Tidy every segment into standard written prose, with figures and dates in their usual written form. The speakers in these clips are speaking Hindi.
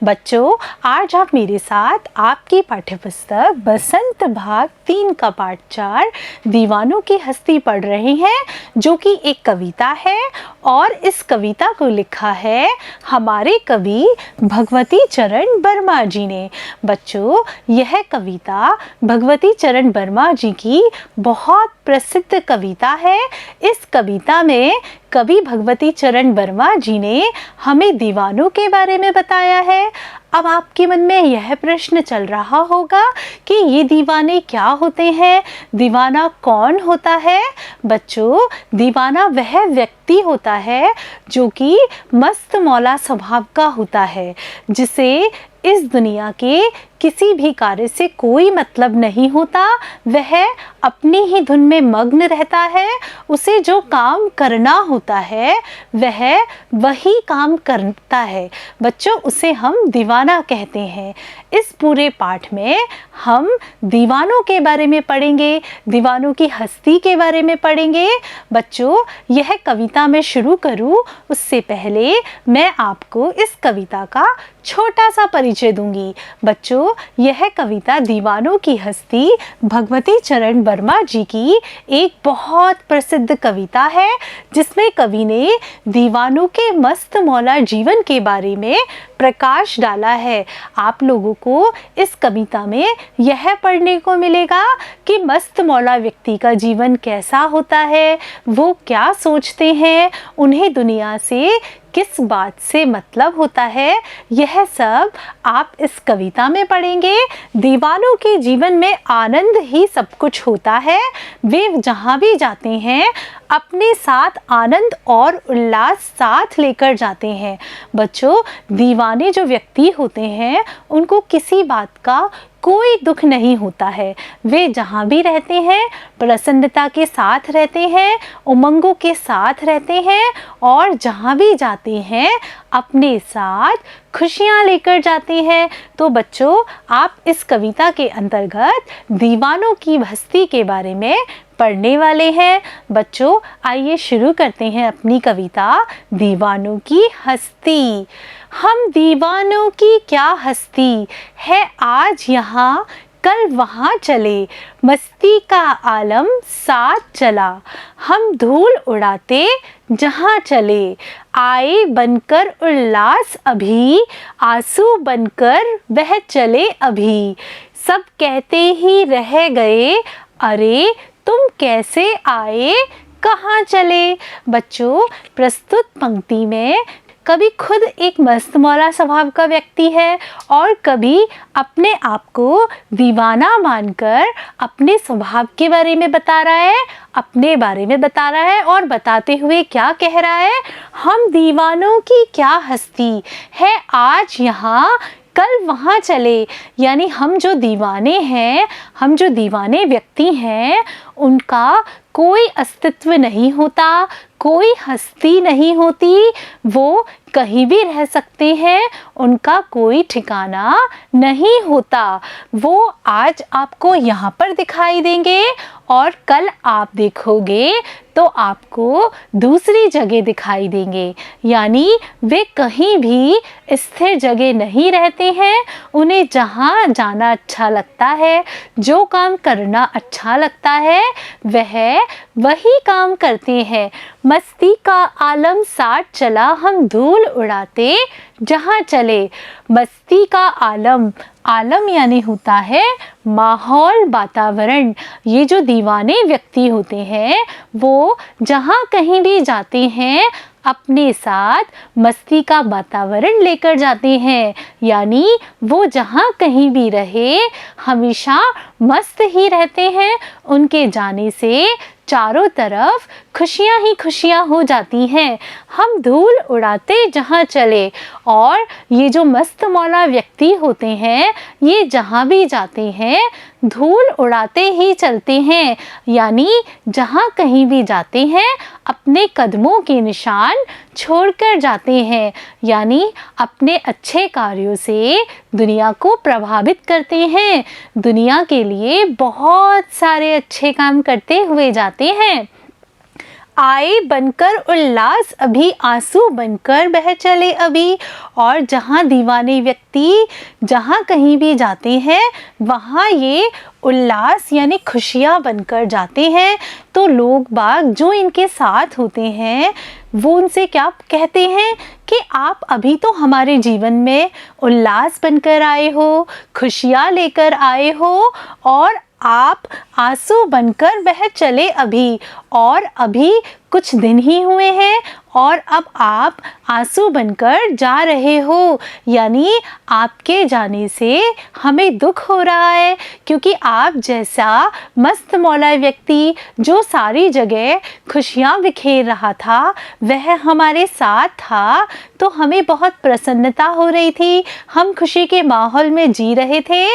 बच्चों, आज आप मेरे साथ आपकी पाठ्यपुस्तक बसंत भाग 3 का पाठ 4 दीवानों की हस्ती पढ़ रहे हैं, जो कि एक कविता है और इस कविता को लिखा है हमारे कवि भगवती चरण वर्मा जी ने। बच्चों, यह कविता भगवती चरण वर्मा जी की बहुत प्रसिद्ध कविता है। इस कविता में कवि भगवती चरण वर्मा जी ने हमें दीवानों के बारे में बताया है। अब आपके मन में यह प्रश्न चल रहा होगा कि ये दीवाने क्या होते हैं, दीवाना कौन होता है। बच्चों, दीवाना वह व्यक्ति होता है जो कि मस्त मौला स्वभाव का होता है, जिसे इस दुनिया के किसी भी कार्य से कोई मतलब नहीं होता। वह अपनी ही धुन में मग्न रहता है। उसे जो काम करना होता है वह वही काम करता है। बच्चों, उसे हम दीवाना कहते हैं। इस पूरे पाठ में हम दीवानों के बारे में पढ़ेंगे, दीवानों की हस्ती के बारे में पढ़ेंगे। बच्चों, यह कविता मैं शुरू करूं उससे पहले मैं आपको इस कविता का छोटा सा परिचय दूंगी। बच्चों, यह कविता दीवानों की हस्ती भगवती चरण वर्मा जी की एक बहुत प्रसिद्ध कविता है, जिसमें कवि ने दीवानों के मस्त मौला जीवन के बारे में प्रकाश डाला है। आप लोगों को इस कविता में यह पढ़ने को मिलेगा कि मस्त मौला व्यक्ति का जीवन कैसा होता है, वो क्या सोचते हैं, उन्हें दुनिया से किस बात से मतलब होता है। यह सब आप इस कविता में पढ़ेंगे। दीवानों के जीवन में आनंद ही सब कुछ होता है। वे जहाँ भी जाते हैं अपने साथ आनंद और उल्लास साथ लेकर जाते हैं। बच्चों, दीवाने जो व्यक्ति होते हैं उनको किसी बात का कोई दुख नहीं होता है। वे जहाँ भी रहते हैं प्रसन्नता के साथ रहते हैं, उमंगों के साथ रहते हैं और जहाँ भी जाते हैं अपने साथ खुशियाँ लेकर जाते हैं। तो बच्चों, आप इस कविता के अंतर्गत दीवानों की हस्ती के बारे में पढ़ने वाले हैं। बच्चों, आइए शुरू करते हैं अपनी कविता दीवानों की हस्ती। हम दीवानों की क्या हस्ती है, आज यहाँ कल वहाँ चले, मस्ती का आलम साथ चला। हम धूल उड़ाते जहाँ चले, आए बनकर उल्लास अभी, आंसू बनकर बह चले अभी। सब कहते ही रह गए, अरे तुम कैसे आए, कहाँ चले। बच्चों, प्रस्तुत पंक्ति में कभी खुद एक मस्त मौला स्वभाव का व्यक्ति है और कभी अपने आप को दीवाना मानकर अपने स्वभाव के बारे में बता रहा है, अपने बारे में बता रहा है और बताते हुए क्या कह रहा है, हम दीवानों की क्या हस्ती है, आज यहाँ कल वहाँ चले। यानी हम जो दीवाने हैं, हम जो दीवाने व्यक्ति हैं, उनका कोई अस्तित्व नहीं होता, कोई हस्ती नहीं होती। वो कहीं भी रह सकते हैं, उनका कोई ठिकाना नहीं होता। वो आज आपको यहाँ पर दिखाई देंगे और कल आप देखोगे तो आपको दूसरी जगह दिखाई देंगे। यानी वे कहीं भी स्थिर जगह नहीं रहते हैं। उन्हें जहाँ जाना अच्छा लगता है, जो काम करना अच्छा लगता है, वह वही काम करते हैं। मस्ती का आलम साथ चला, हम धूल उड़ाते जहाँ चले। मस्ती का आलम, आलम यानी होता है माहौल, वातावरण। ये जो दीवाने व्यक्ति होते हैं वो जहाँ कहीं भी जाते हैं अपने साथ मस्ती का वातावरण लेकर जाते हैं। यानी वो जहाँ कहीं भी रहे हमेशा मस्त ही रहते हैं। उनके जाने से चारों तरफ खुशियाँ ही खुशियाँ हो जाती हैं। हम धूल उड़ाते जहाँ चले। और ये जो मस्त मौला व्यक्ति होते हैं, ये जहाँ भी जाते हैं धूल उड़ाते ही चलते हैं। यानी जहाँ कहीं भी जाते हैं अपने कदमों के निशान छोड़कर जाते हैं। यानी अपने अच्छे कार्यों से दुनिया को प्रभावित करते हैं, दुनिया के लिए बहुत सारे अच्छे काम करते हुए जाते हैं। आए बनकर उल्लास अभी, आंसू बनकर बह चले अभी। और जहाँ दीवाने व्यक्ति जहाँ कहीं भी जाते हैं वहाँ ये उल्लास यानी खुशियाँ बनकर जाते हैं। तो लोग बाग जो इनके साथ होते हैं वो उनसे क्या कहते हैं कि आप अभी तो हमारे जीवन में उल्लास बनकर आए हो, खुशियाँ लेकर आए हो, और आप आंसू बनकर बह चले अभी। और अभी कुछ दिन ही हुए हैं और अब आप आंसू बनकर जा रहे हो, यानी आपके जाने से हमें दुख हो रहा है, क्योंकि आप जैसा मस्त मौला व्यक्ति जो सारी जगह खुशियाँ बिखेर रहा था वह हमारे साथ था, तो हमें बहुत प्रसन्नता हो रही थी, हम खुशी के माहौल में जी रहे थे।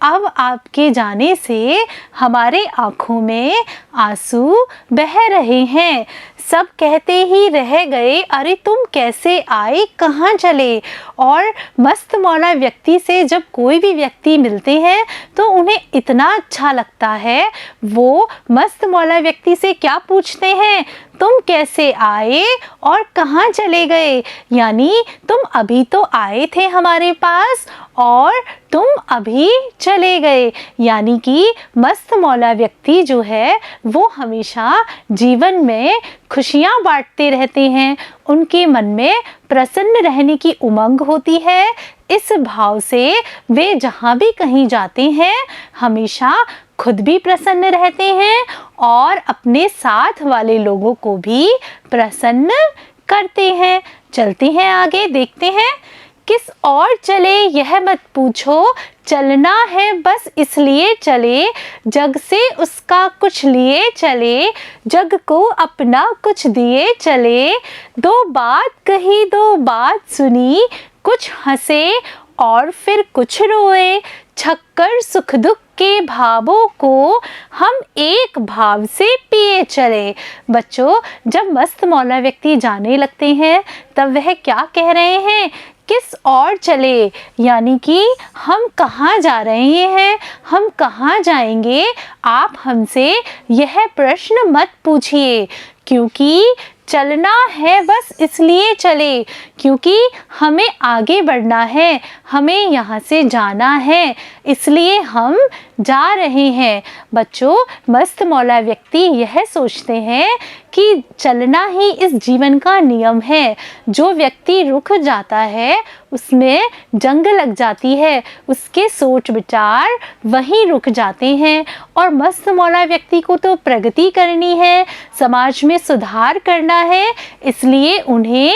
अब आपके जाने से हमारे आँखों में आंसू बह रहे हैं। सब कहते ही रह गए, अरे तुम कैसे आए, कहाँ चले। और मस्त मौला व्यक्ति से जब कोई भी व्यक्ति मिलते हैं तो उन्हें इतना अच्छा लगता है, वो मस्त मौला व्यक्ति से क्या पूछते हैं, तुम कैसे आए और कहाँ चले गए, यानी तुम अभी तो आए थे हमारे पास और तुम अभी चले गए। यानी कि मस्त मौला व्यक्ति जो है वो हमेशा जीवन में खुशियाँ बांटते रहते हैं, उनके मन में प्रसन्न रहने की उमंग होती है। इस भाव से वे जहाँ भी कहीं जाते हैं हमेशा खुद भी प्रसन्न रहते हैं और अपने साथ वाले लोगों को भी प्रसन्न करते हैं। चलते हैं आगे, देखते हैं। किस और चले यह मत पूछो, चलना है बस इसलिए चले, जग से उसका कुछ लिए चले, जग को अपना कुछ दिए चले। दो बात कही दो बात सुनी, कुछ हंसे और फिर कुछ रोए, छक्कर सुख दुख के भावों को हम एक भाव से पिए चले। बच्चों, जब मस्त मौला व्यक्ति जाने लगते हैं तब वह क्या कह रहे हैं, किस और चले, यानी कि हम कहाँ जा रहे हैं, हम कहाँ जाएंगे, आप हमसे यह प्रश्न मत पूछिए, क्योंकि चलना है बस इसलिए चले, क्योंकि हमें आगे बढ़ना है, हमें यहाँ से जाना है, इसलिए हम जा रहे हैं। बच्चों, मस्त मौला व्यक्ति यह सोचते हैं कि चलना ही इस जीवन का नियम है। जो व्यक्ति रुक जाता है उसमें जंग लग जाती है, उसके सोच विचार वहीं रुक जाते हैं। और मस्त मौला व्यक्ति को तो प्रगति करनी है, समाज में सुधार करना है, इसलिए उन्हें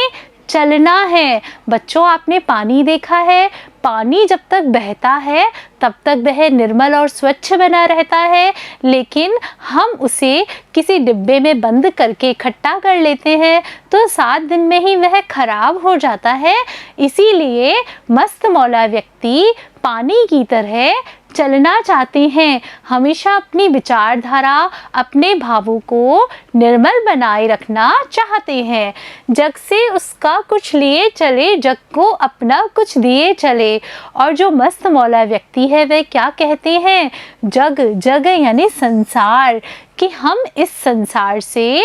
चलना है। बच्चों, आपने पानी देखा है, पानी जब तक बहता है तब तक वह निर्मल और स्वच्छ बना रहता है, लेकिन हम उसे किसी डिब्बे में बंद करके इकट्ठा कर लेते हैं तो 7 दिन में ही वह खराब हो जाता है। इसीलिए मस्त मौला व्यक्ति पानी की तरह चलना चाहते हैं, हमेशा अपनी विचारधारा, अपने भावों को निर्मल बनाए रखना चाहते हैं। जग से उसका कुछ लिए चले, जग को अपना कुछ दिए चले। और जो मस्त मौला व्यक्ति है वह क्या कहते हैं, जग, जग यानी संसार, कि हम इस संसार से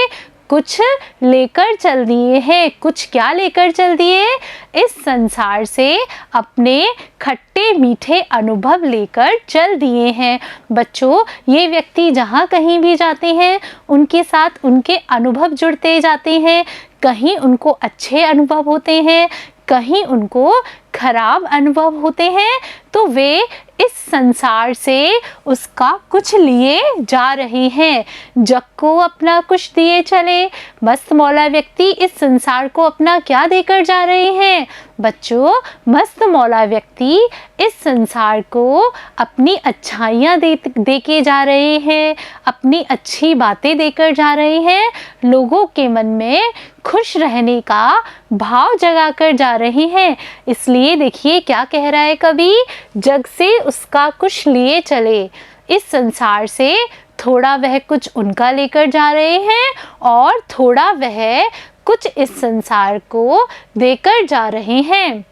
कुछ लेकर चल दिए हैं। कुछ क्या लेकर चल दिए, इस संसार से अपने खट्टे मीठे अनुभव लेकर चल दिए हैं। बच्चों, ये व्यक्ति जहाँ कहीं भी जाते हैं उनके साथ उनके अनुभव जुड़ते जाते हैं। कहीं उनको अच्छे अनुभव होते हैं, कहीं उनको खराब अनुभव होते हैं, तो वे इस संसार से उसका कुछ लिए जा रहे हैं। जग को अपना कुछ दिए चले, मस्त मौला व्यक्ति इस संसार को अपना क्या देकर जा रहे हैं। बच्चों, मस्त मौला व्यक्ति इस संसार को अपनी अच्छाइयाँ दे के जा रहे हैं, अपनी अच्छी बातें देकर जा रहे हैं, लोगों के मन में खुश रहने का भाव जगा कर जा रहे हैं। इसलिए देखिए क्या कह रहा है कवि, जग से उसका कुछ लिए चले, इस संसार से थोड़ा वह कुछ उनका लेकर जा रहे हैं और थोड़ा वह कुछ इस संसार को देकर जा रहे हैं।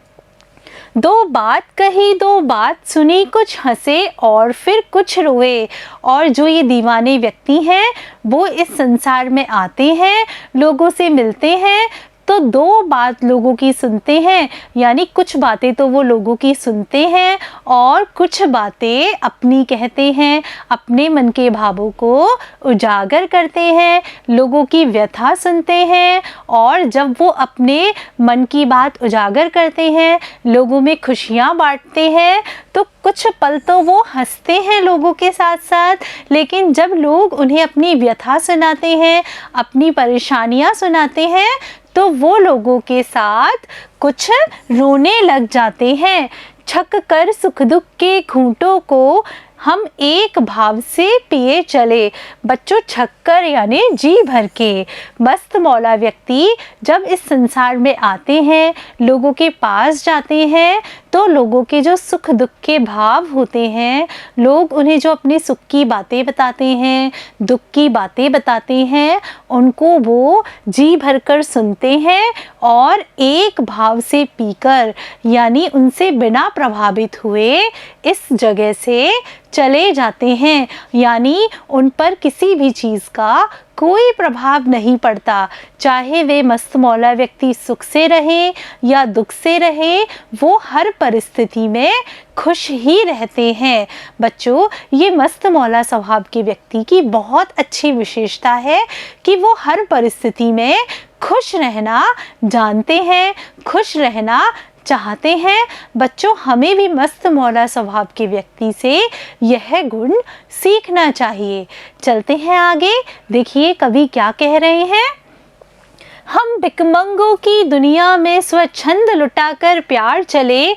दो बात कही दो बात सुनी, कुछ हंसे और फिर कुछ रोए। और जो ये दीवाने व्यक्ति हैं वो इस संसार में आते हैं, लोगों से मिलते हैं, तो दो बात लोगों की सुनते हैं, यानी कुछ बातें तो वो लोगों की सुनते हैं और कुछ बातें अपनी कहते हैं, अपने मन के भावों को उजागर करते हैं, लोगों की व्यथा सुनते हैं। और जब वो अपने मन की बात उजागर करते हैं, लोगों में खुशियाँ बांटते हैं, तो कुछ पल तो वो हंसते हैं लोगों के साथ साथ, लेकिन जब लोग उन्हें अपनी व्यथा सुनाते हैं, अपनी परेशानियाँ सुनाते हैं, तो वो लोगों के साथ कुछ रोने लग जाते हैं। छक कर सुख दुख के घूंटों को हम एक भाव से पिए चले। बच्चों, छक्कर यानी जी भर के। मस्त मौला व्यक्ति जब इस संसार में आते हैं, लोगों के पास जाते हैं, तो लोगों के जो सुख दुख के भाव होते हैं, लोग उन्हें जो अपने सुख की बातें बताते हैं, दुख की बातें बताते हैं, उनको वो जी भर कर सुनते हैं और एक भाव से पीकर, यानी उनसे बिना प्रभावित हुए इस जगह से चले जाते हैं। यानी उन पर किसी भी चीज़ का कोई प्रभाव नहीं पड़ता, चाहे वे मस्त मौला व्यक्ति सुख से रहे या दुख से रहे, वो हर परिस्थिति में खुश ही रहते हैं। बच्चों, ये मस्त मौला स्वभाव के व्यक्ति की बहुत अच्छी विशेषता है कि वो हर परिस्थिति में खुश रहना जानते हैं, खुश रहना चाहते हैं। बच्चों, हमें भी मस्त मौला स्वभाव के व्यक्ति से यह गुण सीखना चाहिए। चलते हैं आगे, देखिए कवि क्या कह रहे हैं। हम भिखमंगों की दुनिया में स्वच्छंद लुटाकर प्यार चले,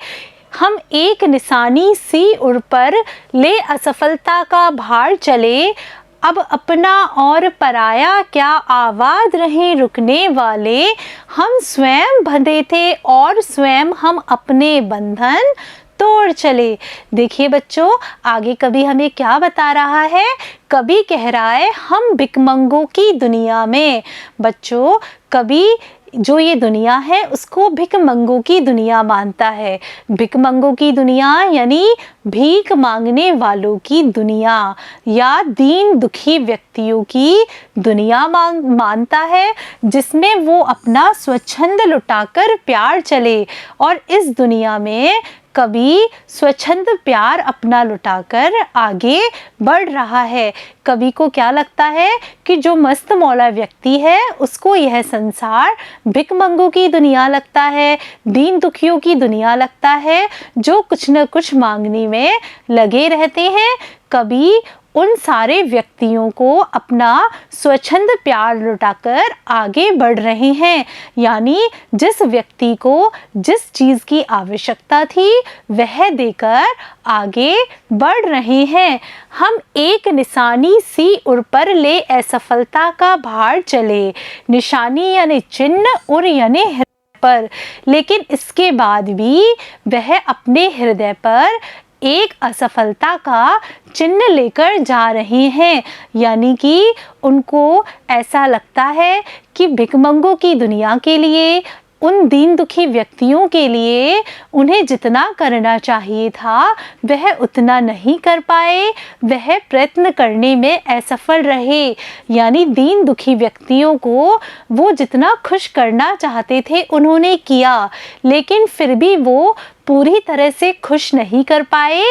हम एक निशानी सी उड़ पर ले असफलता का भार चले। अब अपना और पराया क्या आवाज़ रहे रुकने वाले, हम स्वयं बंधे थे और स्वयं हम अपने बंधन तोड़ चले। देखिए बच्चों, आगे कवि हमें क्या बता रहा है। कवि कह रहा है हम भिखमंगों की दुनिया में। बच्चों, कवि जो ये दुनिया है उसको भिखमंगों की दुनिया मानता है। भिखमंगों की दुनिया यानी भीख मांगने वालों की दुनिया या दीन दुखी व्यक्तियों की दुनिया मानता है, जिसमें वो अपना स्वच्छंद लुटाकर प्यार चले। और इस दुनिया में कवि स्वच्छंद प्यार अपना लुटाकर आगे बढ़ रहा है। कवि को क्या लगता है कि जो मस्त मौला व्यक्ति है उसको यह संसार भिखमंगों की दुनिया लगता है, दीन दुखियों की दुनिया लगता है, जो कुछ न कुछ मांगने में लगे रहते हैं। कवि उन सारे व्यक्तियों को अपना स्वच्छंद प्यार लुटाकर आगे बढ़ रहे हैं, यानी जिस व्यक्ति को जिस चीज़ की आवश्यकता थी वह देकर आगे बढ़ रहे हैं। हम एक निशानी सी उड़ पर ले असफलता का भार चले। निशानी यानी चिन्ह, उड़ यानी हृदय पर। लेकिन इसके बाद भी वह अपने हृदय पर एक असफलता का चिन्ह लेकर जा रहे हैं, यानी कि उनको ऐसा लगता है कि भिखमंगों की दुनिया के लिए, उन दीन दुखी व्यक्तियों के लिए उन्हें जितना करना चाहिए था वह उतना नहीं कर पाए, वह प्रयत्न करने में असफल रहे। यानी दीन दुखी व्यक्तियों को वो जितना खुश करना चाहते थे उन्होंने किया, लेकिन फिर भी वो पूरी तरह से खुश नहीं कर पाए।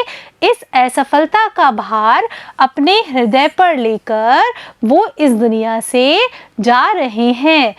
इस असफलता का भार अपने हृदय पर लेकर वो इस दुनिया से जा रहे हैं।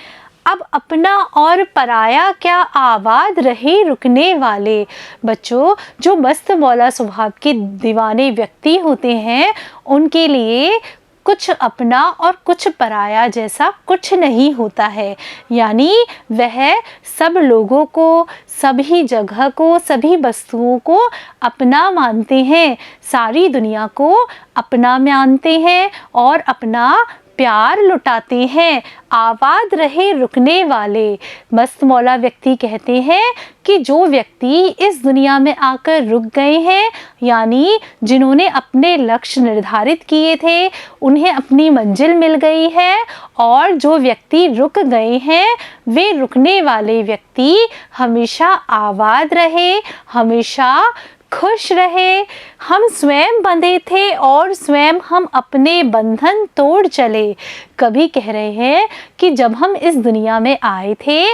अब अपना और पराया क्या आवाज़ रहे रुकने वाले। बच्चों, जो मस्त मौला स्वभाव के दीवाने व्यक्ति होते हैं उनके लिए कुछ अपना और कुछ पराया जैसा कुछ नहीं होता है। यानी वह सब लोगों को, सभी जगह को, सभी वस्तुओं को अपना मानते हैं, सारी दुनिया को अपना मानते हैं और अपना प्यार लुटाते हैं, आबाद रहे रुकने वाले। मस्त मौला व्यक्ति कहते हैं कि जो व्यक्ति इस दुनिया में आकर रुक गए हैं, यानी जिन्होंने अपने लक्ष्य निर्धारित किए थे, उन्हें अपनी मंजिल मिल गई है, और जो व्यक्ति रुक गए हैं वे रुकने वाले व्यक्ति हमेशा आबाद रहे, हमेशा खुश रहे। हम स्वयं बंधे थे और स्वयं हम अपने बंधन तोड़ चले। कभी कह रहे हैं कि जब हम इस दुनिया में आए थे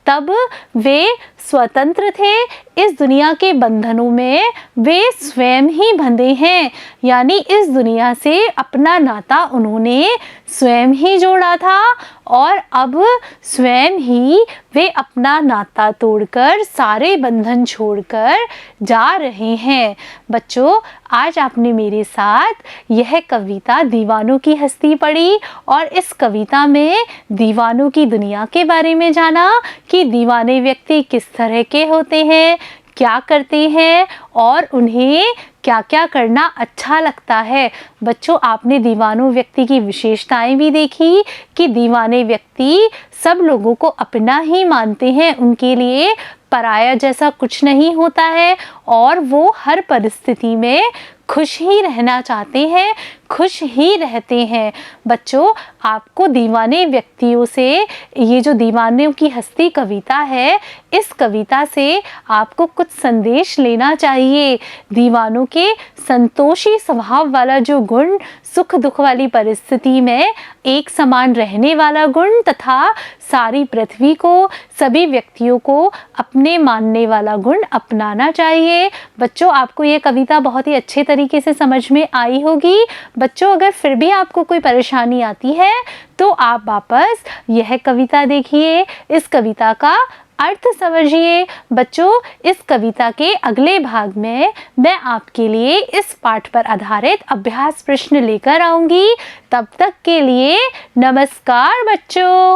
तब वे स्वतंत्र थे, इस दुनिया के बंधनों में वे स्वयं ही बंधे हैं, यानी इस दुनिया से अपना नाता उन्होंने स्वयं ही जोड़ा था, और अब स्वयं ही वे अपना नाता तोड़कर सारे बंधन छोड़कर जा रहे हैं। बच्चों, आज आपने मेरे साथ यह कविता दीवानों की हस्ती पढ़ी, और इस कविता में दीवानों की दुनिया के बारे में जाना कि दीवाने व्यक्ति किस तरह के होते हैं, क्या करते हैं, और उन्हें क्या क्या करना अच्छा लगता है। बच्चों, आपने दीवानों व्यक्ति की विशेषताएं भी देखी कि दीवाने व्यक्ति सब लोगों को अपना ही मानते हैं, उनके लिए पराया जैसा कुछ नहीं होता है, और वो हर परिस्थिति में खुश ही रहना चाहते हैं, खुश ही रहते हैं। बच्चों, आपको दीवाने व्यक्तियों से, ये जो दीवानों की हस्ती कविता है, इस कविता से आपको कुछ संदेश लेना चाहिए। दीवानों के संतोषी स्वभाव वाला जो गुण, सुख दुख वाली परिस्थिति में एक समान रहने वाला गुण, तथा सारी पृथ्वी को, सभी व्यक्तियों को अपने मानने वाला गुण अपनाना चाहिए। बच्चों, आपको ये कविता बहुत ही अच्छे तरीके से समझ में आई होगी। बच्चों, अगर फिर भी आपको कोई परेशानी आती है तो आप वापस यह कविता देखिए, इस कविता का अर्थ समझिए। बच्चों, इस कविता के अगले भाग में मैं आपके लिए इस पाठ पर आधारित अभ्यास प्रश्न लेकर आऊंगी। तब तक के लिए नमस्कार बच्चों।